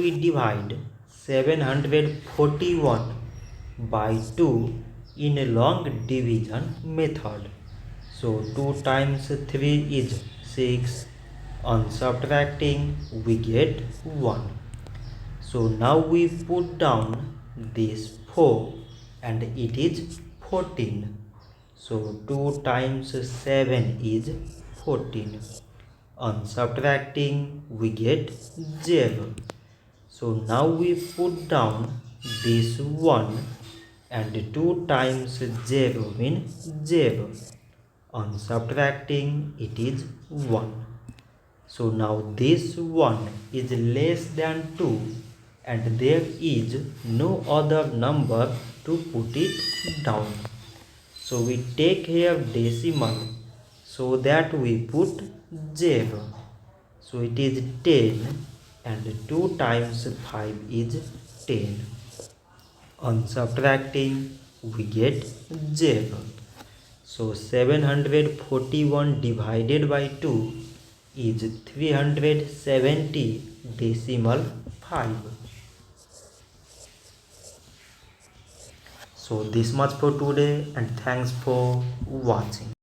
we divide 741 by 2 in a long division method. So 2 times 3 is 6. On subtracting, we get 1. So now we put down this 4 and it is 14. So 2 times 7 is 14. On subtracting, we get 0. So now we put down this 1 and 2 times 0 means 0. On subtracting, it is 1. So now this 1 is less than 2 and there is no other number to put it down. So we take here decimal so that we put 0. So it is 10 and 2 times 5 is 10. On subtracting, we get 0. So 741 divided by 2 is 370 decimal 5. So this much for today and thanks for watching.